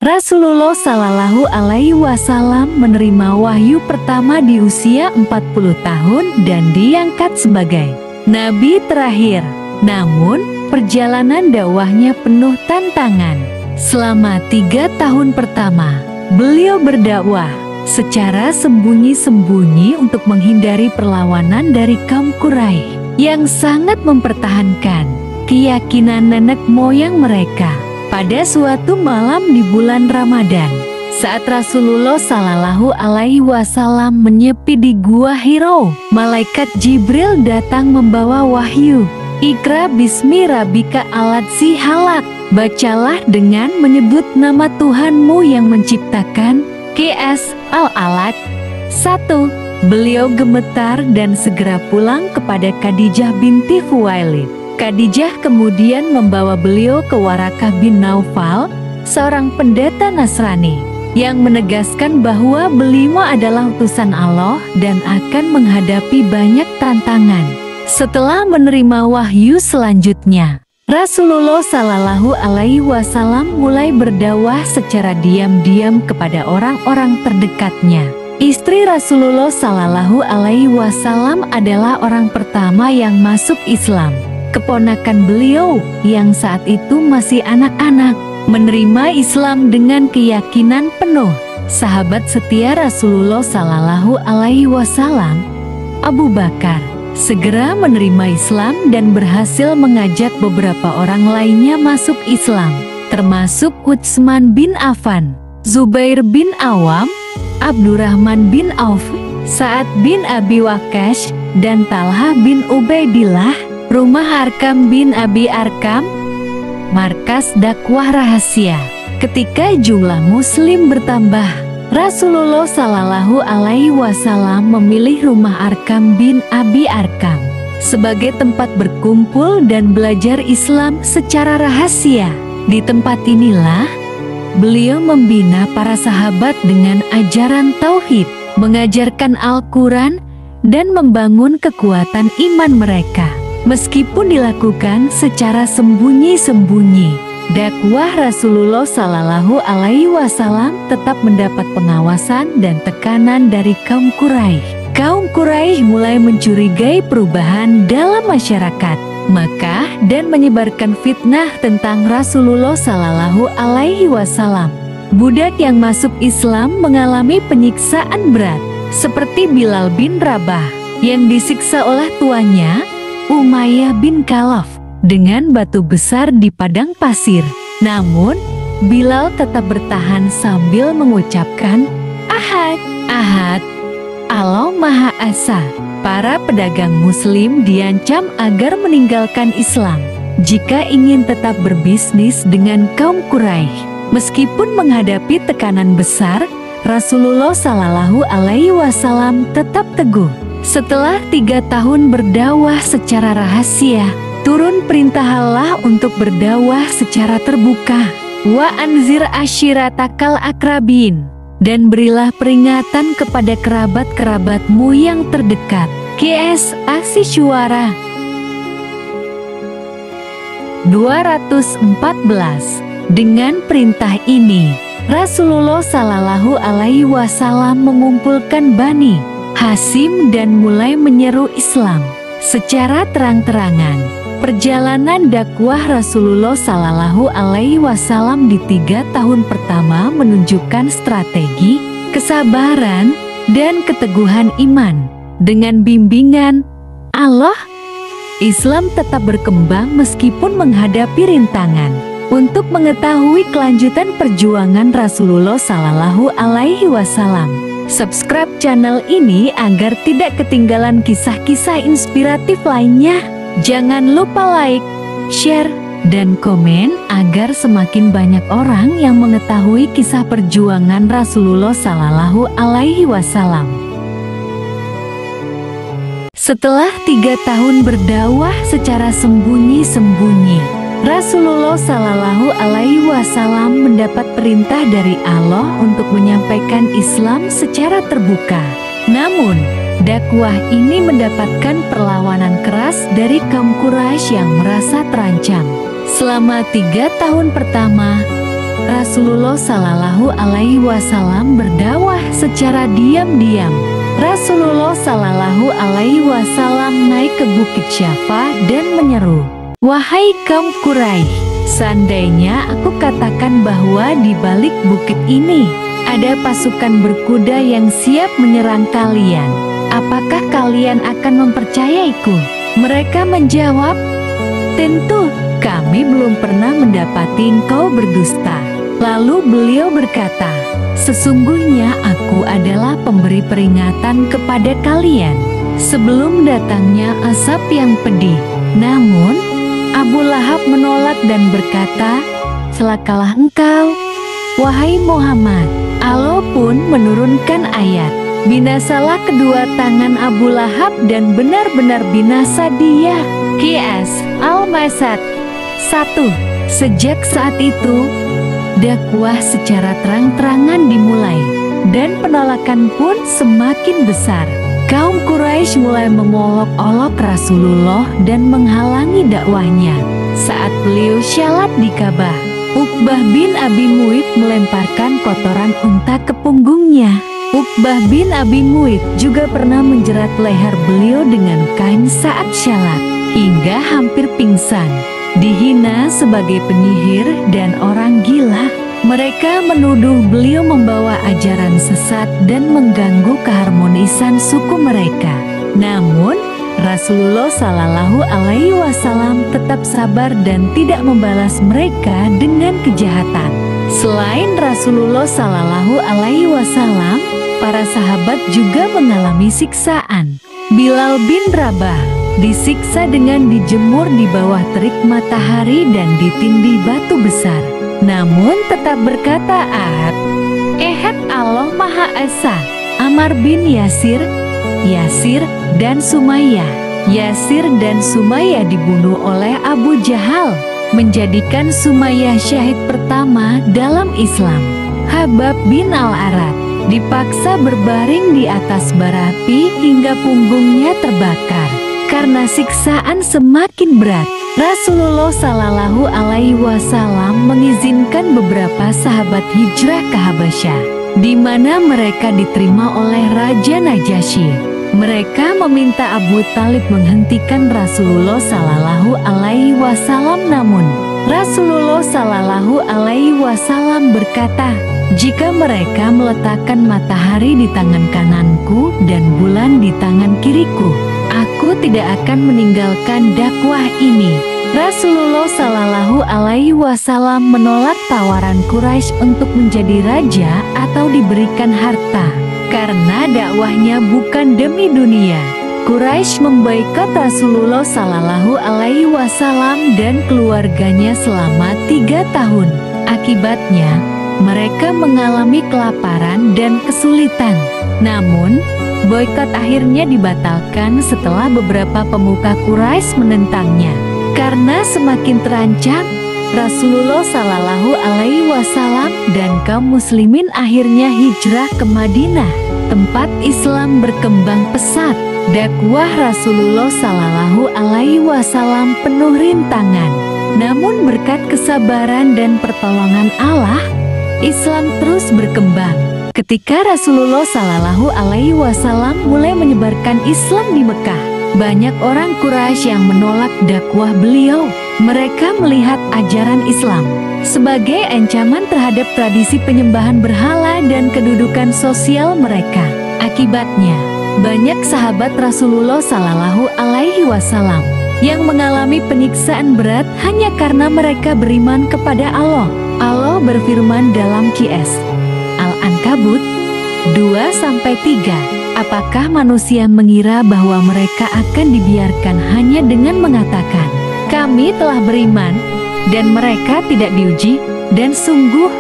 Rasulullah Shallallahu Alaihi Wasallam menerima wahyu pertama di usia 40 tahun dan diangkat sebagai Nabi terakhir. Namun, perjalanan dakwahnya penuh tantangan. Selama 3 tahun pertama, beliau berdakwah secara sembunyi-sembunyi untuk menghindari perlawanan dari kaum Quraisy yang sangat mempertahankan keyakinan nenek moyang mereka. Pada suatu malam di bulan Ramadan, saat Rasulullah Shallallahu Alaihi Wasallam menyepi di Gua Hiro, malaikat Jibril datang membawa wahyu. Iqra bismi rabbika alladzi khalaq. Bacalah dengan menyebut nama Tuhanmu yang menciptakan. QS Al-Alaq. 1. Beliau gemetar dan segera pulang kepada Khadijah binti Khuwailid. Khadijah kemudian membawa beliau ke Warakah bin Naufal, seorang pendeta Nasrani, yang menegaskan bahwa beliau adalah utusan Allah dan akan menghadapi banyak tantangan. Setelah menerima wahyu selanjutnya, Rasulullah Shallallahu Alaihi Wasallam mulai berdakwah secara diam-diam kepada orang-orang terdekatnya. Istri Rasulullah Shallallahu Alaihi Wasallam adalah orang pertama yang masuk Islam. Keponakan beliau yang saat itu masih anak-anak menerima Islam dengan keyakinan penuh. Sahabat setia Rasulullah Shallallahu Alaihi Wasallam, Abu Bakar, segera menerima Islam dan berhasil mengajak beberapa orang lainnya masuk Islam, termasuk Utsman bin Affan, Zubair bin Awam, Abdurrahman bin Auf, Sa'ad bin Abi Waqqas, dan Talha bin Ubaidillah. Rumah Arkam bin Abi Arkam, markas dakwah rahasia. Ketika jumlah muslim bertambah, Rasulullah Shallallahu Alaihi Wasallam memilih rumah Arkam bin Abi Arkam sebagai tempat berkumpul dan belajar Islam secara rahasia. Di tempat inilah beliau membina para sahabat dengan ajaran tauhid, mengajarkan Al-Quran, dan membangun kekuatan iman mereka. Meskipun dilakukan secara sembunyi-sembunyi, dakwah Rasulullah Shallallahu Alaihi Wasallam tetap mendapat pengawasan dan tekanan dari kaum Quraisy. Kaum Quraisy mulai mencurigai perubahan dalam masyarakat Makkah dan menyebarkan fitnah tentang Rasulullah Shallallahu Alaihi Wasallam. Budak yang masuk Islam mengalami penyiksaan berat, seperti Bilal bin Rabah yang disiksa oleh tuannya Umayyah bin Khalaf dengan batu besar di padang pasir. Namun, Bilal tetap bertahan sambil mengucapkan, "Ahad, Ahad, Allah Maha Esa." Para pedagang muslim diancam agar meninggalkan Islam jika ingin tetap berbisnis dengan kaum Quraisy. Meskipun menghadapi tekanan besar, Rasulullah Shallallahu Alaihi Wasallam tetap teguh. Setelah 3 tahun berdakwah secara rahasia, turun perintah Allah untuk berdakwah secara terbuka. Wa anzir ashiratakal akrabin, dan berilah peringatan kepada kerabat-kerabatmu yang terdekat. QS Aksi Syuara 214. Dengan perintah ini, Rasulullah Shallallahu Alaihi Wasallam mengumpulkan Bani Hasyim dan mulai menyeru Islam secara terang-terangan. Perjalanan dakwah Rasulullah Shallallahu Alaihi Wasallam di 3 tahun pertama menunjukkan strategi, kesabaran, dan keteguhan iman. Dengan bimbingan Allah, Islam tetap berkembang meskipun menghadapi rintangan. Untuk mengetahui kelanjutan perjuangan Rasulullah Shallallahu Alaihi Wasallam, subscribe channel ini agar tidak ketinggalan kisah-kisah inspiratif lainnya. Jangan lupa like, share, dan komen agar semakin banyak orang yang mengetahui kisah perjuangan Rasulullah Shallallahu Alaihi Wasallam. Setelah 3 tahun berdakwah secara sembunyi-sembunyi, Rasulullah Shallallahu Alaihi Wasallam mendapat perintah dari Allah untuk menyampaikan Islam secara terbuka. Namun, dakwah ini mendapatkan perlawanan keras dari kaum Quraisy yang merasa terancam. Selama 3 tahun pertama, Rasulullah Shallallahu Alaihi Wasallam berdakwah secara diam-diam. Rasulullah Shallallahu Alaihi Wasallam naik ke Bukit Syafa dan menyeru, "Wahai kaum Quraisy, seandainya aku katakan bahwa di balik bukit ini ada pasukan berkuda yang siap menyerang kalian, apakah kalian akan mempercayaiku?" Mereka menjawab, "Tentu, kami belum pernah mendapati engkau berdusta." Lalu beliau berkata, "Sesungguhnya aku adalah pemberi peringatan kepada kalian sebelum datangnya azab yang pedih." Namun Abu Lahab menolak dan berkata, "Celakalah engkau, wahai Muhammad." Allah pun menurunkan ayat, "Binasalah kedua tangan Abu Lahab dan benar-benar binasa dia." Qiyas Al-Masad 1. Sejak saat itu, dakwah secara terang-terangan dimulai, dan penolakan pun semakin besar. Kaum Quraisy mulai mengolok-olok Rasulullah dan menghalangi dakwahnya. Saat beliau syalat di Ka'bah, Uqbah bin Abi Mu'ayth melemparkan kotoran unta ke punggungnya. Uqbah bin Abi Mu'ayth juga pernah menjerat leher beliau dengan kain saat syalat, hingga hampir pingsan. Dihina sebagai penyihir dan orang gila, mereka menuduh beliau membawa ajaran sesat dan mengganggu keharmonisan suku mereka. Namun, Rasulullah Shallallahu Alaihi Wasallam tetap sabar dan tidak membalas mereka dengan kejahatan. Selain Rasulullah Shallallahu Alaihi Wasallam, para sahabat juga mengalami siksaan. Bilal bin Rabah disiksa dengan dijemur di bawah terik matahari dan ditindih batu besar, namun tetap berkata Ehad Allah Maha Esa. Ammar bin Yasir dan Sumayyah. Yasir dan Sumayyah dibunuh oleh Abu Jahal, menjadikan Sumayyah syahid pertama dalam Islam. Habab bin Al-Arad dipaksa berbaring di atas bara api hingga punggungnya terbakar. Karena siksaan semakin berat, Rasulullah Shallallahu Alaihi Wasallam mengizinkan beberapa sahabat hijrah ke Habasyah, di mana mereka diterima oleh Raja Najasyi. Mereka meminta Abu Talib menghentikan Rasulullah Shallallahu Alaihi Wasallam, namun Rasulullah Shallallahu Alaihi Wasallam berkata, "Jika mereka meletakkan matahari di tangan kananku dan bulan di tangan kiriku, aku tidak akan meninggalkan dakwah ini." Rasulullah Shallallahu Alaihi Wasallam menolak tawaran Quraisy untuk menjadi raja atau diberikan harta, karena dakwahnya bukan demi dunia. Quraisy memboikot Rasulullah Shallallahu Alaihi Wasallam dan keluarganya selama 3 tahun. Akibatnya, mereka mengalami kelaparan dan kesulitan. Namun, boikot akhirnya dibatalkan setelah beberapa pemuka Quraisy menentangnya. Karena semakin terancam, Rasulullah Shallallahu Alaihi Wasallam dan kaum muslimin akhirnya hijrah ke Madinah, tempat Islam berkembang pesat. Dakwah Rasulullah Shallallahu Alaihi Wasallam penuh rintangan. Namun berkat kesabaran dan pertolongan Allah, Islam terus berkembang. Ketika Rasulullah Shallallahu Alaihi Wasallam mulai menyebarkan Islam di Mekah, banyak orang Quraisy yang menolak dakwah beliau. Mereka melihat ajaran Islam sebagai ancaman terhadap tradisi penyembahan berhala dan kedudukan sosial mereka. Akibatnya, banyak sahabat Rasulullah Shallallahu Alaihi Wasallam yang mengalami penyiksaan berat hanya karena mereka beriman kepada Allah. Allah berfirman dalam Qiyas Al-Ankabut 2-3, "Apakah manusia mengira bahwa mereka akan dibiarkan hanya dengan mengatakan, 'Kami telah beriman,' dan mereka tidak diuji? Dan sungguh,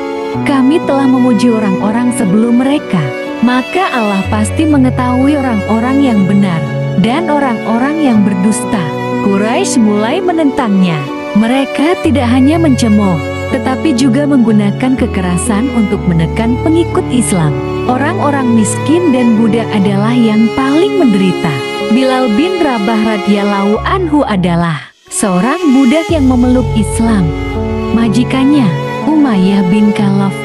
kami telah memuji orang-orang sebelum mereka. Maka Allah pasti mengetahui orang-orang yang benar dan orang-orang yang berdusta." Quraisy mulai menentangnya. Mereka tidak hanya mencemooh, tetapi juga menggunakan kekerasan untuk menekan pengikut Islam. Orang-orang miskin dan budak adalah yang paling menderita. Bilal bin Rabah radhiyallahu anhu adalah seorang budak yang memeluk Islam. Majikannya, Umayyah bin Khalaf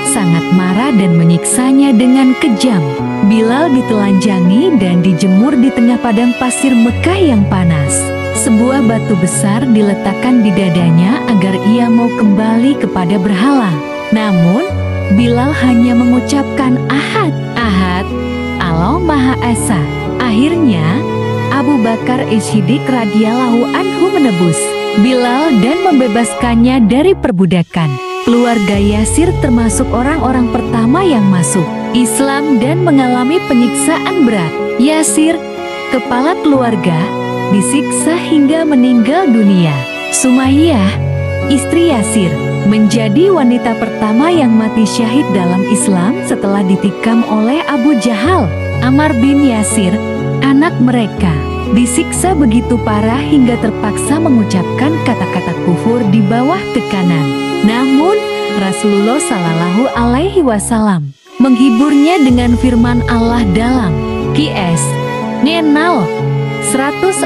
sangat marah dan menyiksanya dengan kejam. Bilal ditelanjangi dan dijemur di tengah padang pasir Mekah yang panas. Sebuah batu besar diletakkan di dadanya agar ia mau kembali kepada berhala. Namun, Bilal hanya mengucapkan Ahad, Ahad, Allah Maha Esa. Akhirnya, Abu Bakar As-Siddiq radhiyallahu anhu menebus Bilal dan membebaskannya dari perbudakan. Keluarga Yasir termasuk orang-orang pertama yang masuk Islam dan mengalami penyiksaan berat. Yasir, kepala keluarga, disiksa hingga meninggal dunia. Sumayyah, istri Yasir, menjadi wanita pertama yang mati syahid dalam Islam setelah ditikam oleh Abu Jahal. Ammar bin Yasir, anak mereka, disiksa begitu parah hingga terpaksa mengucapkan kata-kata kufur di bawah tekanan. Namun, Rasulullah Shallallahu Alaihi Wasallam menghiburnya dengan firman Allah dalam Qs 106.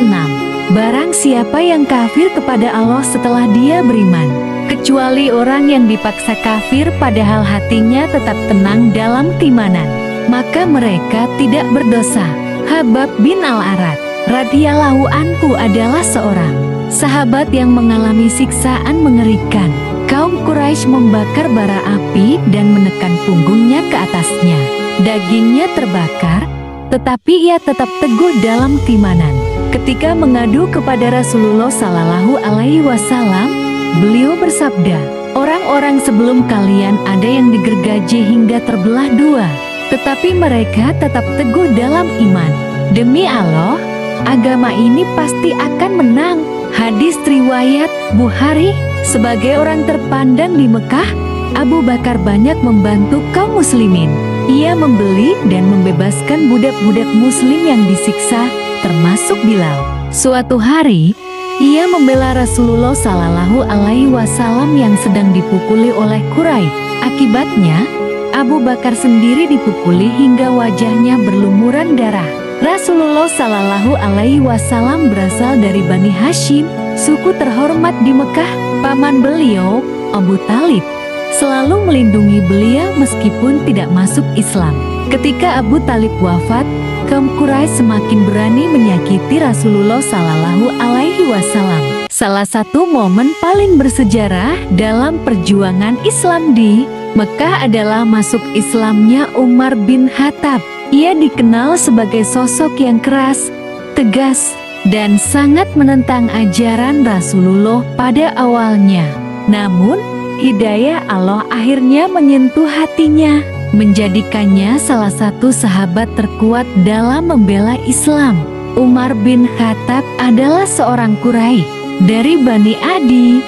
Barang siapa yang kafir kepada Allah setelah dia beriman, kecuali orang yang dipaksa kafir padahal hatinya tetap tenang dalam keimanan, maka mereka tidak berdosa. Habab bin Al-Arad radhiyallahu anhu adalah seorang sahabat yang mengalami siksaan mengerikan. Kaum Quraisy membakar bara api dan menekan punggungnya ke atasnya. Dagingnya terbakar, tetapi ia tetap teguh dalam keimanan. Ketika mengadu kepada Rasulullah Shallallahu Alaihi Wasallam, beliau bersabda, orang-orang sebelum kalian ada yang digergaji hingga terbelah dua, tetapi mereka tetap teguh dalam iman. Demi Allah, agama ini pasti akan menang. Hadis riwayat Bukhari. Sebagai orang terpandang di Mekah, Abu Bakar banyak membantu kaum muslimin. Ia membeli dan membebaskan budak-budak muslim yang disiksa, termasuk Bilal. Suatu hari, ia membela Rasulullah Shallallahu Alaihi Wasallam yang sedang dipukuli oleh Quraisy. Akibatnya, Abu Bakar sendiri dipukuli hingga wajahnya berlumuran darah. Rasulullah Shallallahu Alaihi Wasallam berasal dari Bani Hashim, suku terhormat di Mekah. Paman beliau, Abu Talib, selalu melindungi beliau meskipun tidak masuk Islam. Ketika Abu Talib wafat, kaum Quraisy semakin berani menyakiti Rasulullah Shallallahu Alaihi Wasallam. Salah satu momen paling bersejarah dalam perjuangan Islam di Mekah adalah masuk Islamnya Umar bin Khattab. Ia dikenal sebagai sosok yang keras, tegas, dan sangat menentang ajaran Rasulullah pada awalnya. Namun, hidayah Allah akhirnya menyentuh hatinya, menjadikannya salah satu sahabat terkuat dalam membela Islam. Umar bin Khattab adalah seorang Quraisy dari Bani Adi.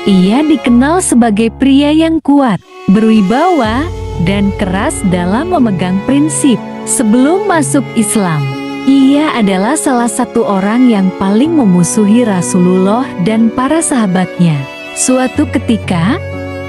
Ia dikenal sebagai pria yang kuat, berwibawa, dan keras dalam memegang prinsip. Sebelum masuk Islam, ia adalah salah satu orang yang paling memusuhi Rasulullah dan para sahabatnya. Suatu ketika,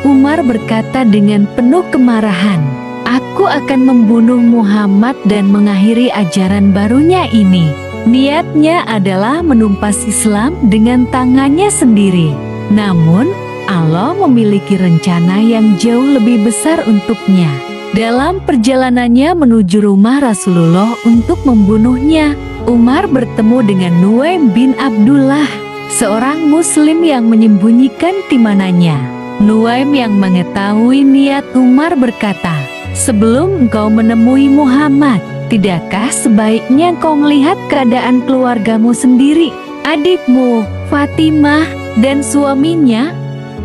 Umar berkata dengan penuh kemarahan, "Aku akan membunuh Muhammad dan mengakhiri ajaran barunya ini." Niatnya adalah menumpas Islam dengan tangannya sendiri. Namun, Allah memiliki rencana yang jauh lebih besar untuknya. Dalam perjalanannya menuju rumah Rasulullah untuk membunuhnya, Umar bertemu dengan Nuaim bin Abdullah, seorang muslim yang menyembunyikan keimanannya. Nuaim yang mengetahui niat Umar berkata, "Sebelum engkau menemui Muhammad, tidakkah sebaiknya engkau melihat keadaan keluargamu sendiri? Adikmu, Fatimah, dan suaminya,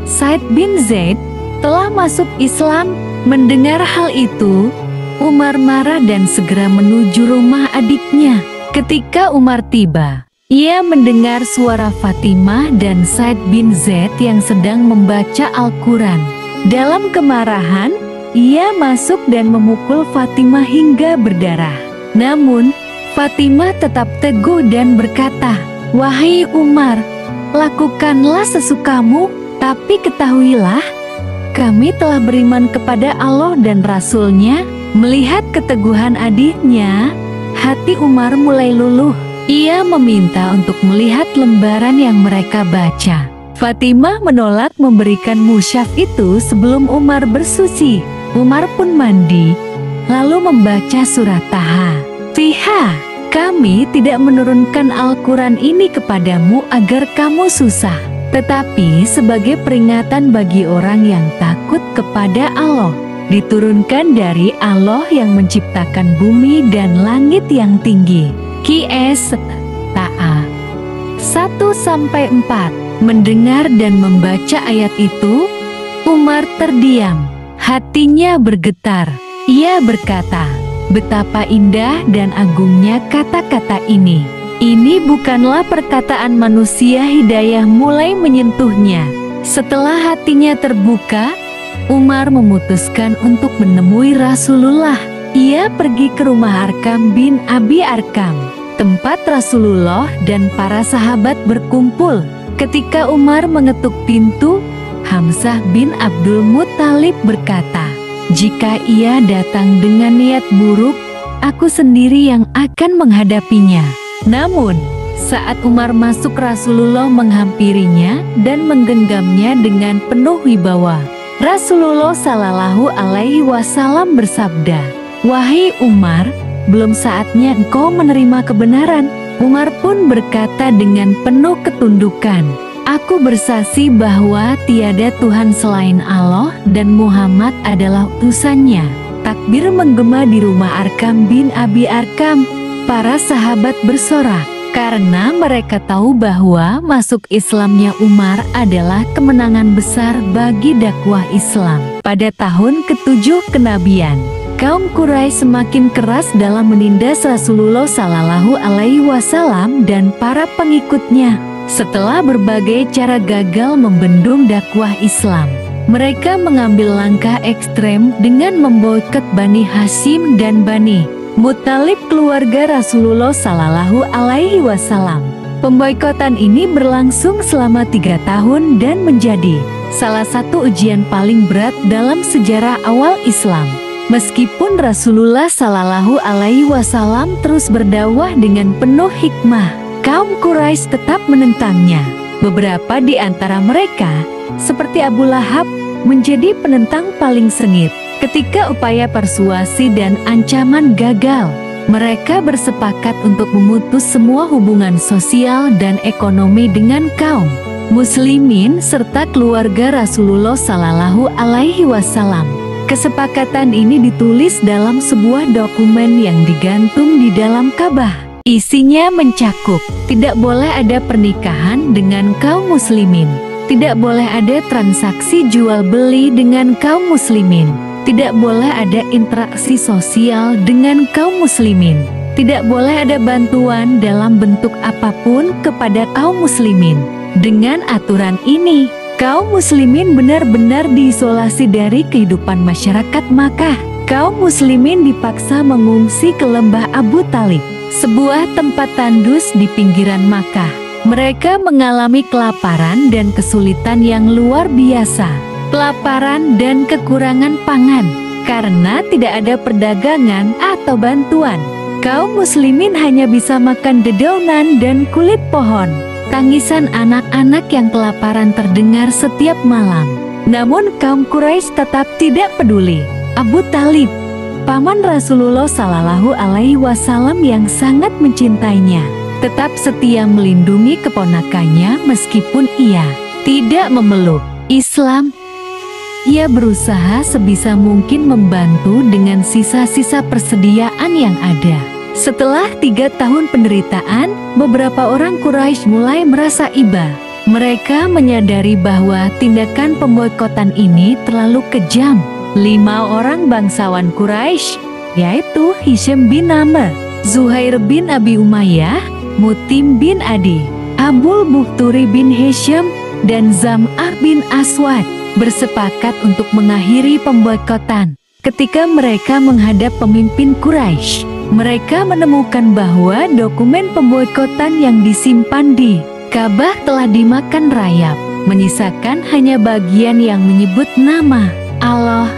Said bin Zaid, telah masuk Islam." Mendengar hal itu, Umar marah dan segera menuju rumah adiknya. Ketika Umar tiba, ia mendengar suara Fatimah dan Said bin Zaid yang sedang membaca Al-Quran. Dalam kemarahan, ia masuk dan memukul Fatimah hingga berdarah. Namun, Fatimah tetap teguh dan berkata, "Wahai Umar, lakukanlah sesukamu, tapi ketahuilah, kami telah beriman kepada Allah dan Rasul-Nya." Melihat keteguhan adiknya, hati Umar mulai luluh. Ia meminta untuk melihat lembaran yang mereka baca. Fatimah menolak memberikan musyaf itu sebelum Umar bersuci. Umar pun mandi, lalu membaca surat Taha. Fiha, kami tidak menurunkan Al-Quran ini kepadamu agar kamu susah, tetapi sebagai peringatan bagi orang yang takut kepada Allah. Diturunkan dari Allah yang menciptakan bumi dan langit yang tinggi. Qs Ta'a 1-4. Mendengar dan membaca ayat itu, Umar terdiam. Hatinya bergetar. Ia berkata, betapa indah dan agungnya kata-kata ini. Ini bukanlah perkataan manusia. Hidayah mulai menyentuhnya. Setelah hatinya terbuka, Umar memutuskan untuk menemui Rasulullah. Ia pergi ke rumah Arkam bin Abi Arkam, tempat Rasulullah dan para sahabat berkumpul. Ketika Umar mengetuk pintu, Hamzah bin Abdul Muttalib berkata, "Jika ia datang dengan niat buruk, aku sendiri yang akan menghadapinya." Namun, saat Umar masuk, Rasulullah menghampirinya dan menggenggamnya dengan penuh wibawa. Rasulullah Shallallahu Alaihi Wasallam bersabda, "Wahai Umar, belum saatnya engkau menerima kebenaran." Umar pun berkata dengan penuh ketundukan, "Aku bersaksi bahwa tiada Tuhan selain Allah dan Muhammad adalah utusannya." Takbir menggema di rumah Arkam bin Abi Arkam. Para sahabat bersorak karena mereka tahu bahwa masuk Islamnya Umar adalah kemenangan besar bagi dakwah Islam. Pada tahun ke-7 kenabian, kaum Quraisy semakin keras dalam menindas Rasulullah Shallallahu Alaihi Wasallam dan para pengikutnya. Setelah berbagai cara gagal membendung dakwah Islam, mereka mengambil langkah ekstrem dengan memboikot Bani Hashim dan Bani Muttalib, keluarga Rasulullah Shallallahu Alaihi Wasallam. Pemboikotan ini berlangsung selama 3 tahun dan menjadi salah satu ujian paling berat dalam sejarah awal Islam. Meskipun Rasulullah Shallallahu Alaihi Wasallam terus berdakwah dengan penuh hikmah, kaum Quraisy tetap menentangnya. Beberapa di antara mereka, seperti Abu Lahab, menjadi penentang paling sengit. Ketika upaya persuasi dan ancaman gagal, mereka bersepakat untuk memutus semua hubungan sosial dan ekonomi dengan kaum muslimin serta keluarga Rasulullah Shallallahu Alaihi Wasallam. Kesepakatan ini ditulis dalam sebuah dokumen yang digantung di dalam Ka'bah. Isinya mencakup, tidak boleh ada pernikahan dengan kaum muslimin, tidak boleh ada transaksi jual beli dengan kaum muslimin, tidak boleh ada interaksi sosial dengan kaum muslimin, tidak boleh ada bantuan dalam bentuk apapun kepada kaum muslimin. Dengan aturan ini, kaum muslimin benar-benar diisolasi dari kehidupan masyarakat Makkah. Kaum muslimin dipaksa mengungsi ke lembah Abu Talib, sebuah tempat tandus di pinggiran Makkah. Mereka mengalami kelaparan dan kesulitan yang luar biasa. Kelaparan dan kekurangan pangan karena tidak ada perdagangan atau bantuan. Kaum muslimin hanya bisa makan dedaunan dan kulit pohon. Tangisan anak-anak yang kelaparan terdengar setiap malam. Namun kaum Quraisy tetap tidak peduli. Abu Talib, paman Rasulullah Shallallahu Alaihi Wasallam yang sangat mencintainya, tetap setia melindungi keponakannya meskipun ia tidak memeluk Islam. Ia berusaha sebisa mungkin membantu dengan sisa-sisa persediaan yang ada. Setelah 3 tahun penderitaan, beberapa orang Quraisy mulai merasa iba. Mereka menyadari bahwa tindakan pemboikotan ini terlalu kejam. 5 orang bangsawan Quraisy, yaitu Hisham bin Amr, Zuhair bin Abi Umayyah, Mutim bin Adi, Abul Bukhturi bin Hisham, dan Zam'ah bin Aswad, bersepakat untuk mengakhiri pemboikotan. Ketika mereka menghadap pemimpin Quraisy, mereka menemukan bahwa dokumen pemboikotan yang disimpan di Ka'bah telah dimakan rayap, menyisakan hanya bagian yang menyebut nama Allah.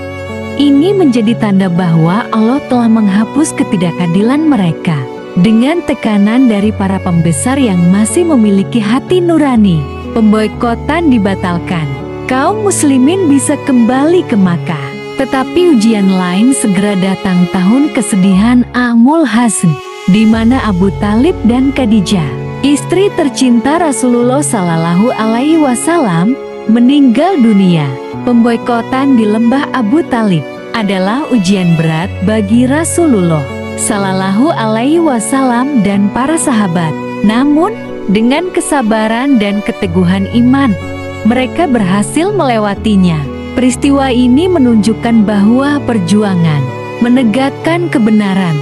Ini menjadi tanda bahwa Allah telah menghapus ketidakadilan mereka. Dengan tekanan dari para pembesar yang masih memiliki hati nurani, Pemboikotan dibatalkan. Kaum muslimin bisa kembali ke Makkah. Tetapi ujian lain segera datang, tahun kesedihan Amul Hazn, di mana Abu Talib dan Khadijah, istri tercinta Rasulullah Shallallahu Alaihi Wasallam, meninggal dunia. Pemboikotan di lembah Abu Talib adalah ujian berat bagi Rasulullah Shallallahu Alaihi Wasallam dan para sahabat. Namun, dengan kesabaran dan keteguhan iman, mereka berhasil melewatinya. Peristiwa ini menunjukkan bahwa perjuangan menegakkan kebenaran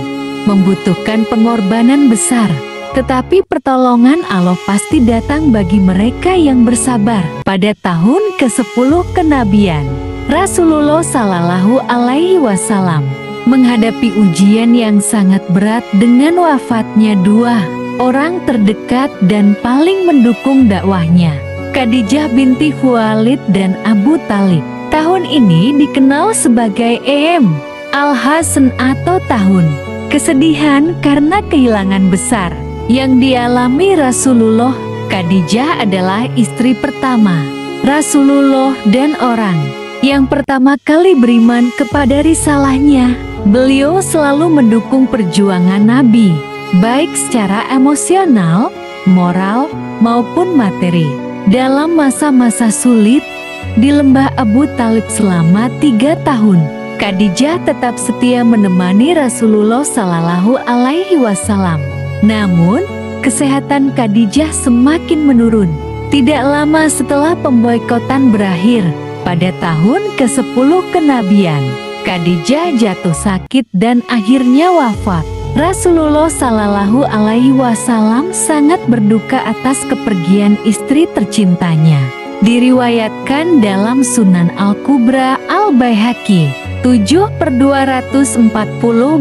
membutuhkan pengorbanan besar, tetapi pertolongan Allah pasti datang bagi mereka yang bersabar. Pada tahun ke-10 kenabian, Rasulullah Shallallahu Alaihi Wasallam menghadapi ujian yang sangat berat dengan wafatnya dua orang terdekat dan paling mendukung dakwahnya, Khadijah binti Khuwailid dan Abu Talib. Tahun ini dikenal sebagai Am Al-Hazn atau tahun kesedihan karena kehilangan besar yang dialami Rasulullah. Khadijah adalah istri pertama Rasulullah dan orang yang pertama kali beriman kepada risalahnya. Beliau selalu mendukung perjuangan Nabi, baik secara emosional, moral, maupun materi. Dalam masa-masa sulit di lembah Abu Talib selama 3 tahun, Khadijah tetap setia menemani Rasulullah Shallallahu Alaihi Wasallam. Namun, kesehatan Khadijah semakin menurun. Tidak lama setelah pemboikotan berakhir, pada tahun ke-10 kenabian, Khadijah jatuh sakit dan akhirnya wafat. Rasulullah Shallallahu Alaihi Wasallam sangat berduka atas kepergian istri tercintanya. Diriwayatkan dalam Sunan Al-Kubra Al-Baihaqi 7/240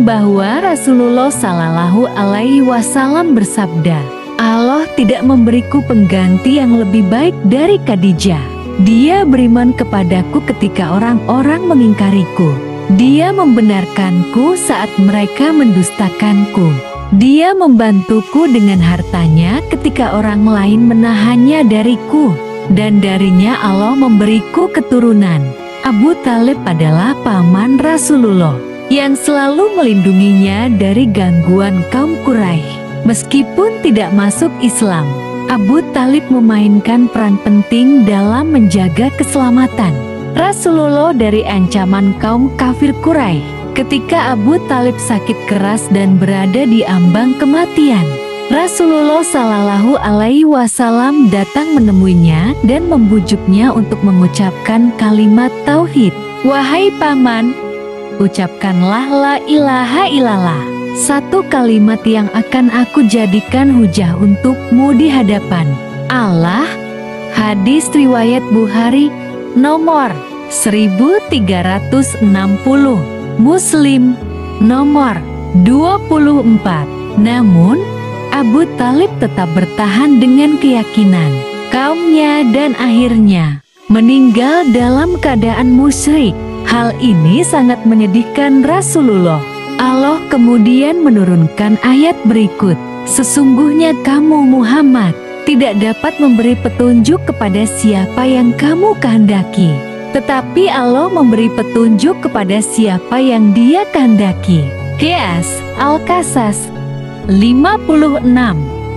bahwa Rasulullah Shallallahu Alaihi Wasallam bersabda, Allah tidak memberiku pengganti yang lebih baik dari Khadijah. Dia beriman kepadaku ketika orang-orang mengingkariku. Dia membenarkanku saat mereka mendustakanku. Dia membantuku dengan hartanya ketika orang lain menahannya dariku. Dan darinya Allah memberiku keturunan. Abu Talib adalah paman Rasulullah yang selalu melindunginya dari gangguan kaum Quraisy. Meskipun tidak masuk Islam, Abu Talib memainkan peran penting dalam menjaga keselamatan Rasulullah dari ancaman kaum kafir Quraisy. Ketika Abu Talib sakit keras dan berada di ambang kematian, Rasulullah Shallallahu Alaihi Wasallam datang menemuinya dan membujuknya untuk mengucapkan kalimat tauhid. Wahai paman, ucapkanlah la ilaha illallah, satu kalimat yang akan aku jadikan hujah untukmu di hadapan Allah. Hadis riwayat Bukhari nomor 1360, Muslim nomor 24. Namun, Abu Talib tetap bertahan dengan keyakinan kaumnya dan akhirnya meninggal dalam keadaan musyrik. Hal ini sangat menyedihkan Rasulullah. Allah kemudian menurunkan ayat berikut, sesungguhnya kamu Muhammad tidak dapat memberi petunjuk kepada siapa yang kamu kehendaki, tetapi Allah memberi petunjuk kepada siapa yang Dia kehendaki. Qiyas Al-Qasas 56.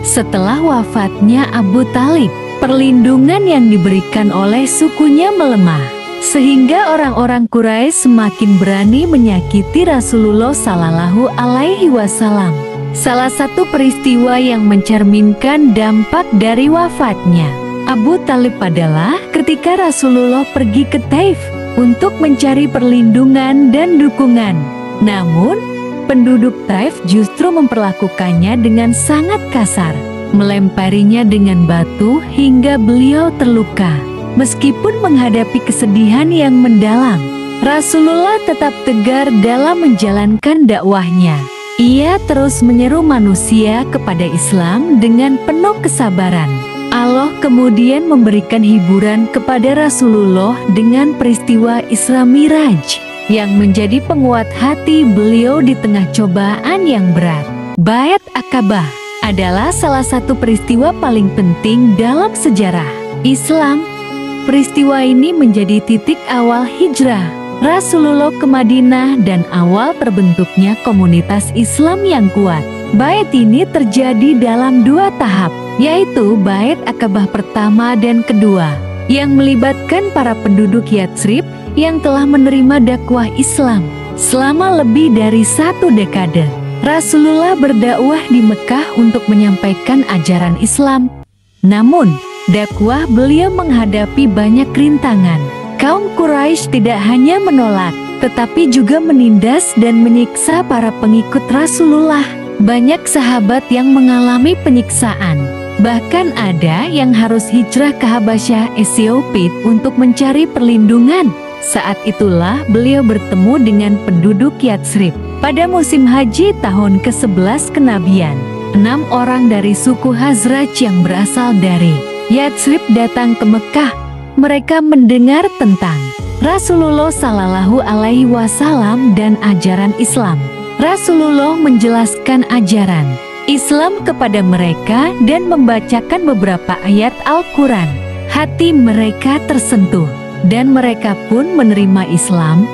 Setelah wafatnya Abu Talib, perlindungan yang diberikan oleh sukunya melemah, sehingga orang-orang Quraisy semakin berani menyakiti Rasulullah Shallallahu Alaihi Wasallam. Salah satu peristiwa yang mencerminkan dampak dari wafatnya Abu Talib adalah ketika Rasulullah pergi ke Taif untuk mencari perlindungan dan dukungan. Namun, penduduk Taif justru memperlakukannya dengan sangat kasar, melemparinya dengan batu hingga beliau terluka. Meskipun menghadapi kesedihan yang mendalam, Rasulullah tetap tegar dalam menjalankan dakwahnya. Ia terus menyeru manusia kepada Islam dengan penuh kesabaran. Allah kemudian memberikan hiburan kepada Rasulullah dengan peristiwa Isra Miraj yang menjadi penguat hati beliau di tengah cobaan yang berat. Bait Aqabah adalah salah satu peristiwa paling penting dalam sejarah Islam. Peristiwa ini menjadi titik awal hijrah Rasulullah ke Madinah dan awal terbentuknya komunitas Islam yang kuat. Bait ini terjadi dalam 2 tahap, yaitu Bait Akabah pertama dan kedua, yang melibatkan para penduduk Yatsrib yang telah menerima dakwah Islam. Selama lebih dari 1 dekade, Rasulullah berdakwah di Mekah untuk menyampaikan ajaran Islam. Namun, dakwah beliau menghadapi banyak rintangan. Kaum Quraisy tidak hanya menolak, tetapi juga menindas dan menyiksa para pengikut Rasulullah. Banyak sahabat yang mengalami penyiksaan. Bahkan ada yang harus hijrah ke Habasyah, Ethiopia untuk mencari perlindungan. Saat itulah beliau bertemu dengan penduduk Yatsrib. Pada musim haji tahun ke-11 kenabian, 6 orang dari suku Khazraj yang berasal dari Yatsrib datang ke Mekah. Mereka mendengar tentang Rasulullah Shallallahu Alaihi Wasallam dan ajaran Islam. Rasulullah menjelaskan ajaran Islam kepada mereka dan membacakan beberapa ayat Al-Quran. Hati mereka tersentuh dan mereka pun menerima Islam.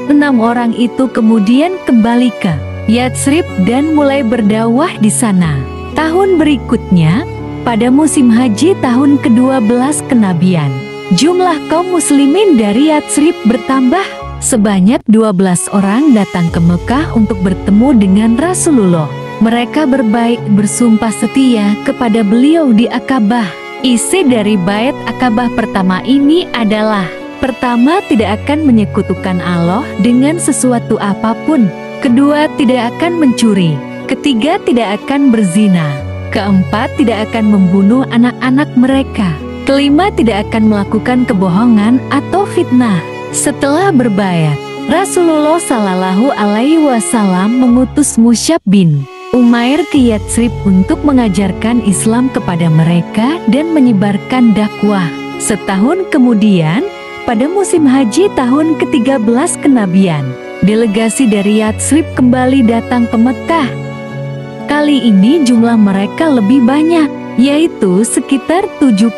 6 orang itu kemudian kembali ke Yatsrib dan mulai berdakwah di sana. Tahun berikutnya, pada musim haji tahun ke-12 kenabian, jumlah kaum muslimin dari Yatsrib bertambah. Sebanyak 12 orang datang ke Mekah untuk bertemu dengan Rasulullah. Mereka berbaik bersumpah setia kepada beliau di Akabah. Isi dari Bait Akabah pertama ini adalah: pertama, tidak akan menyekutukan Allah dengan sesuatu apapun. Kedua, tidak akan mencuri. Ketiga, tidak akan berzina. Keempat, tidak akan membunuh anak-anak mereka. Kelima, tidak akan melakukan kebohongan atau fitnah. Setelah berbaiat, Rasulullah Shallallahu Alaihi Wasallam mengutus Mus'ab bin Umair ke Yatsrib untuk mengajarkan Islam kepada mereka dan menyebarkan dakwah. Setahun kemudian, pada musim haji tahun ke-13 kenabian, delegasi dari Yatsrib kembali datang ke Mekah. Kali ini jumlah mereka lebih banyak, yaitu sekitar 75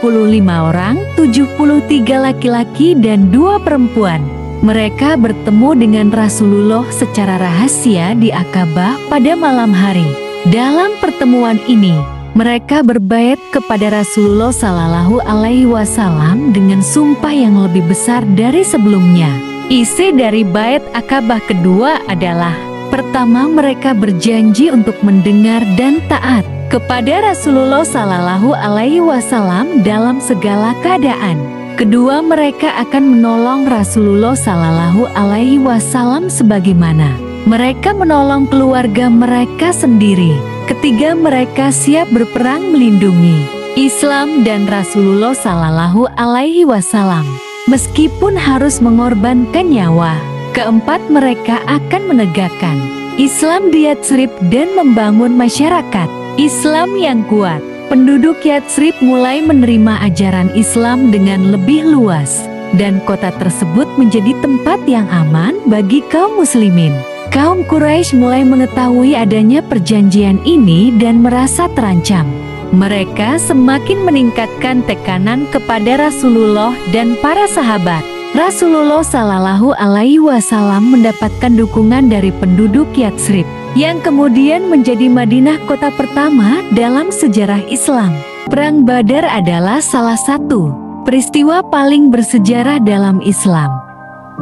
orang, 73 laki-laki dan 2 perempuan. Mereka bertemu dengan Rasulullah secara rahasia di Akabah pada malam hari. Dalam pertemuan ini, mereka berbait kepada Rasulullah Shallallahu Alaihi Wasallam dengan sumpah yang lebih besar dari sebelumnya. Isi dari Bait Akabah kedua adalah: pertama, mereka berjanji untuk mendengar dan taat kepada Rasulullah Shallallahu Alaihi Wasallam dalam segala keadaan. Kedua, mereka akan menolong Rasulullah Shallallahu Alaihi Wasallam sebagaimana mereka menolong keluarga mereka sendiri. Ketiga, mereka siap berperang melindungi Islam dan Rasulullah Shallallahu Alaihi Wasallam, meskipun harus mengorbankan nyawa. Keempat, mereka akan menegakkan Islam di Yatsrib dan membangun masyarakat Islam yang kuat. Penduduk Yatsrib mulai menerima ajaran Islam dengan lebih luas, dan kota tersebut menjadi tempat yang aman bagi kaum muslimin. Kaum Quraisy mulai mengetahui adanya perjanjian ini dan merasa terancam. Mereka semakin meningkatkan tekanan kepada Rasulullah dan para sahabat. Rasulullah Shallallahu Alaihi Wasallam mendapatkan dukungan dari penduduk Yatsrib, yang kemudian menjadi Madinah kota pertama dalam sejarah Islam. Perang Badar adalah salah satu peristiwa paling bersejarah dalam Islam.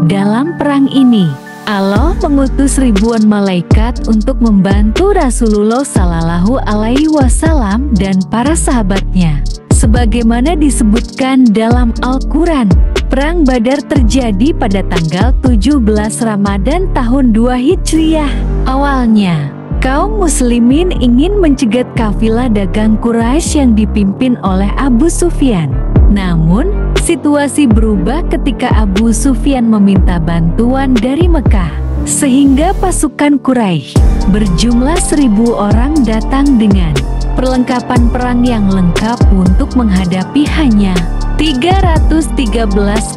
Dalam perang ini, Allah mengutus ribuan malaikat untuk membantu Rasulullah Shallallahu Alaihi Wasallam dan para sahabatnya. Sebagaimana disebutkan dalam Al-Quran, Perang Badar terjadi pada tanggal 17 Ramadan tahun 2 Hijriah. Awalnya, kaum muslimin ingin mencegat kafilah dagang Quraisy yang dipimpin oleh Abu Sufyan. Namun, situasi berubah ketika Abu Sufyan meminta bantuan dari Mekah, sehingga pasukan Quraisy berjumlah 1000 orang datang dengan perlengkapan perang yang lengkap untuk menghadapi hanya 313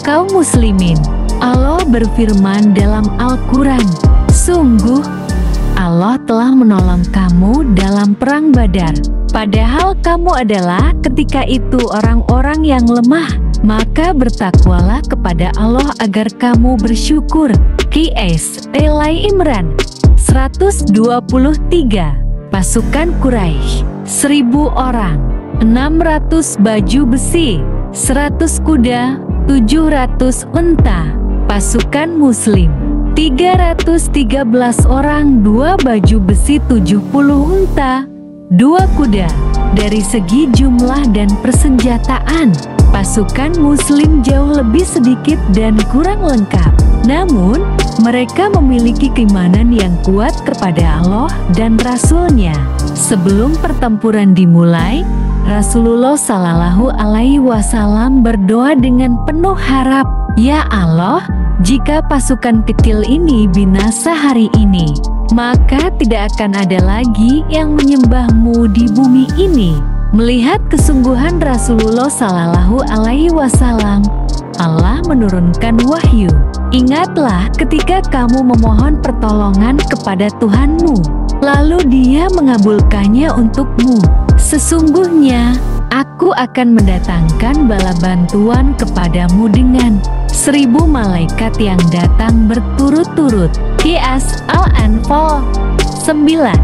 kaum muslimin. Allah berfirman dalam Al-Quran, sungguh Allah telah menolong kamu dalam perang Badar. Padahal kamu adalah ketika itu orang-orang yang lemah. Maka bertakwalah kepada Allah agar kamu bersyukur. Qs Elai Imran 123. Pasukan Quraisy 1000 orang, 600 baju besi, 100 kuda, 700 unta. Pasukan Muslim 313 orang, 2 baju besi, 70 unta, 2 kuda. Dari segi jumlah dan persenjataan, pasukan Muslim jauh lebih sedikit dan kurang lengkap. Namun, mereka memiliki keimanan yang kuat kepada Allah dan Rasul-Nya. Sebelum pertempuran dimulai, Rasulullah Shallallahu Alaihi Wasallam berdoa dengan penuh harap, "Ya Allah, jika pasukan kecil ini binasa hari ini, maka tidak akan ada lagi yang menyembah-Mu di bumi ini." Melihat kesungguhan Rasulullah Shallallahu Alaihi Wasallam, Allah menurunkan wahyu. "Ingatlah ketika kamu memohon pertolongan kepada Tuhanmu, lalu Dia mengabulkannya untukmu. Sesungguhnya, Aku akan mendatangkan bala bantuan kepadamu dengan 1000 malaikat yang datang berturut-turut." Qiyas Al-Anfal 9.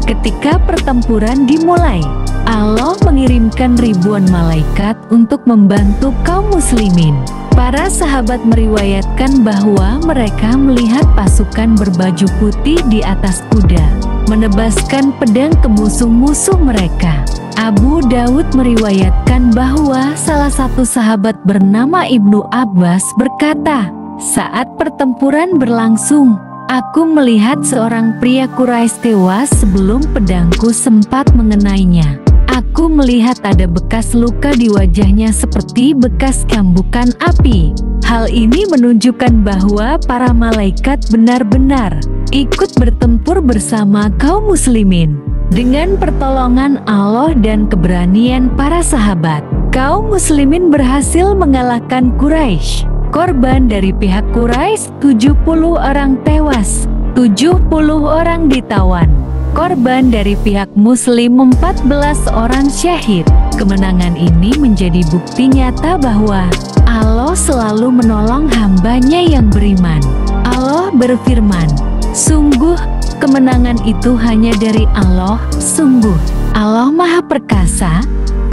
Ketika pertempuran dimulai, Allah mengirimkan ribuan malaikat untuk membantu kaum muslimin. Para sahabat meriwayatkan bahwa mereka melihat pasukan berbaju putih di atas kuda, menebaskan pedang ke musuh-musuh mereka. Abu Daud meriwayatkan bahwa salah satu sahabat bernama Ibnu Abbas berkata, "Saat pertempuran berlangsung, aku melihat seorang pria Quraisy tewas sebelum pedangku sempat mengenainya. Aku melihat ada bekas luka di wajahnya seperti bekas cambukan api." Hal ini menunjukkan bahwa para malaikat benar-benar ikut bertempur bersama kaum muslimin. Dengan pertolongan Allah dan keberanian para sahabat, kaum muslimin berhasil mengalahkan Quraisy. Korban dari pihak Quraisy 70 orang tewas, 70 orang ditawan. Korban dari pihak Muslim 14 orang syahid. Kemenangan ini menjadi bukti nyata bahwa Allah selalu menolong hamba-Nya yang beriman. Allah berfirman, "Sungguh, kemenangan itu hanya dari Allah. Sungguh, Allah Maha Perkasa,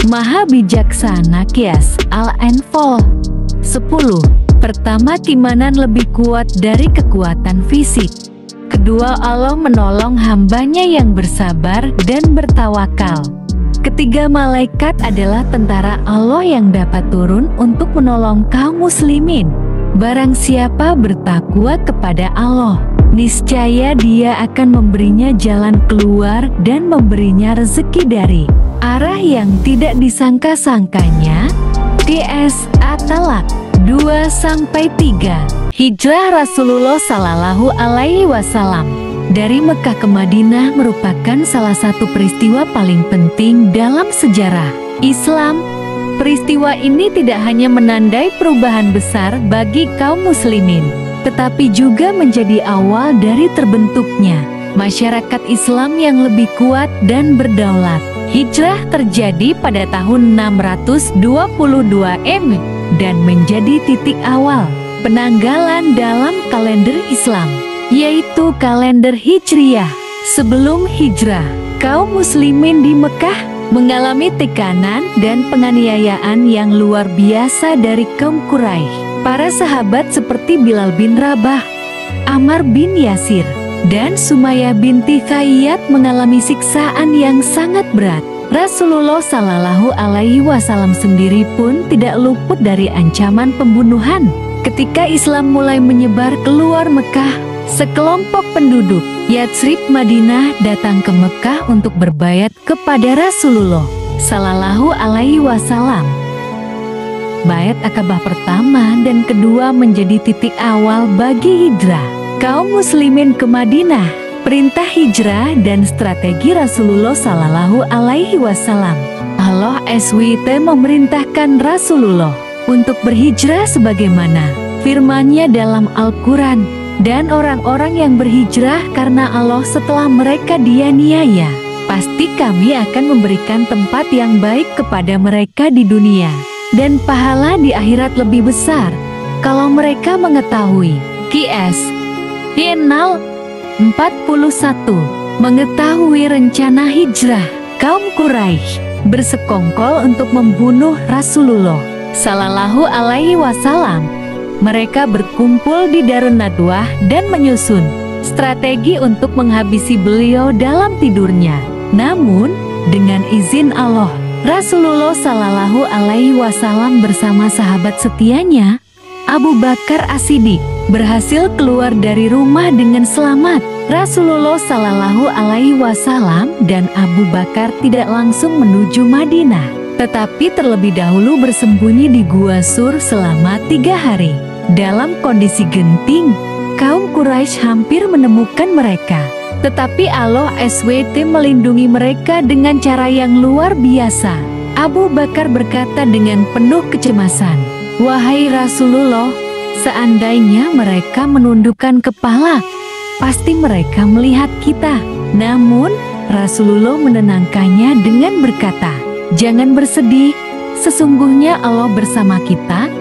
Maha Bijaksana." Qiyas Al-Anfal 10. Pertama, keimanan lebih kuat dari kekuatan fisik. Kedua, Allah menolong hamba-Nya yang bersabar dan bertawakal. Ketiga, malaikat adalah tentara Allah yang dapat turun untuk menolong kaum muslimin. Barang siapa bertakwa kepada Allah, niscaya Dia akan memberinya jalan keluar dan memberinya rezeki dari arah yang tidak disangka-sangkanya. Qiyas At-Talaq 2-3. Hijrah Rasulullah Sallallahu Alaihi Wasallam dari Mekah ke Madinah merupakan salah satu peristiwa paling penting dalam sejarah Islam. Peristiwa ini tidak hanya menandai perubahan besar bagi kaum muslimin, tetapi juga menjadi awal dari terbentuknya masyarakat Islam yang lebih kuat dan berdaulat. Hijrah terjadi pada tahun 622 dan menjadi titik awal penanggalan dalam kalender Islam, yaitu kalender Hijriyah. Sebelum hijrah, kaum muslimin di Mekah mengalami tekanan dan penganiayaan yang luar biasa dari kaum Quraisy. Para sahabat seperti Bilal bin Rabah, Ammar bin Yasir, dan Sumayyah binti Khayyat mengalami siksaan yang sangat berat. Rasulullah Shallallahu Alaihi Wasallam sendiri pun tidak luput dari ancaman pembunuhan. Ketika Islam mulai menyebar keluar Mekah, sekelompok penduduk Yatsrib Madinah datang ke Mekah untuk berbayat kepada Rasulullah Shallallahu Alaihi Wasallam. Bayat Akabah pertama dan kedua menjadi titik awal bagi hijrah kaum muslimin ke Madinah. Perintah hijrah dan strategi Rasulullah Shallallahu Alaihi Wasallam. Allah SWT memerintahkan Rasulullah untuk berhijrah sebagaimana firman-Nya dalam Al-Quran. dan orang-orang yang berhijrah karena Allah setelah mereka dianiaya. Pasti kami akan memberikan tempat yang baik kepada mereka di dunia, dan pahala di akhirat lebih besar, kalau mereka mengetahui. Qs. Hinal 41. Mengetahui rencana hijrah, kaum Quraisy bersekongkol untuk membunuh Rasulullah Sallallahu Alaihi Wasallam. Mereka berkumpul di Darun Nadwah dan menyusun strategi untuk menghabisi beliau dalam tidurnya. Namun, dengan izin Allah, Rasulullah Sallallahu Alaihi Wasallam bersama sahabat setianya, Abu Bakar As-Siddiq, berhasil keluar dari rumah dengan selamat. Rasulullah Sallallahu Alaihi Wasallam dan Abu Bakar tidak langsung menuju Madinah, tetapi terlebih dahulu bersembunyi di Gua Sur selama 3 hari. Dalam kondisi genting, kaum Quraisy hampir menemukan mereka. Tetapi Allah SWT melindungi mereka dengan cara yang luar biasa. Abu Bakar berkata dengan penuh kecemasan, "Wahai Rasulullah, seandainya mereka menundukkan kepala, pasti mereka melihat kita." Namun, Rasulullah menenangkannya dengan berkata, "Jangan bersedih, sesungguhnya Allah bersama kita."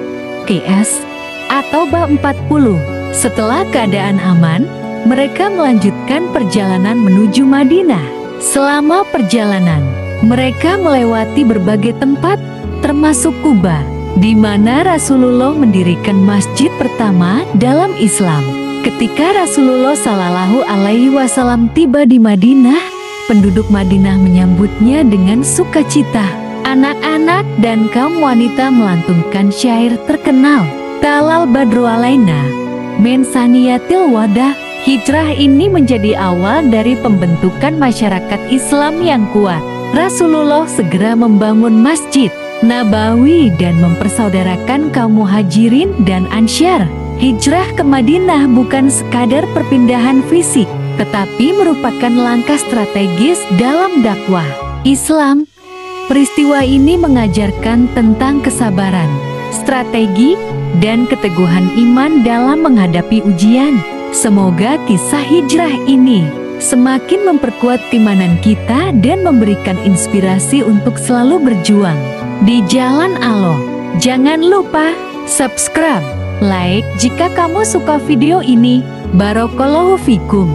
Qs. Atau bab 40. Setelah keadaan aman, mereka melanjutkan perjalanan menuju Madinah. Selama perjalanan, mereka melewati berbagai tempat, termasuk Kuba, di mana Rasulullah mendirikan masjid pertama dalam Islam. Ketika Rasulullah Sallallahu Alaihi Wasallam tiba di Madinah, penduduk Madinah menyambutnya dengan sukacita. Anak-anak dan kaum wanita melantunkan syair terkenal. Talal Badru Alaina min Saniyatil Wadah. Hijrah ini menjadi awal dari pembentukan masyarakat Islam yang kuat. Rasulullah segera membangun Masjid Nabawi dan mempersaudarakan kaum Muhajirin dan Ansyar. Hijrah ke Madinah bukan sekadar perpindahan fisik, tetapi merupakan langkah strategis dalam dakwah Islam. Peristiwa ini mengajarkan tentang kesabaran, strategi, dan keteguhan iman dalam menghadapi ujian. Semoga kisah hijrah ini semakin memperkuat keimanan kita dan memberikan inspirasi untuk selalu berjuang di jalan Allah. Jangan lupa subscribe, like jika kamu suka video ini. Barakallahu fikum.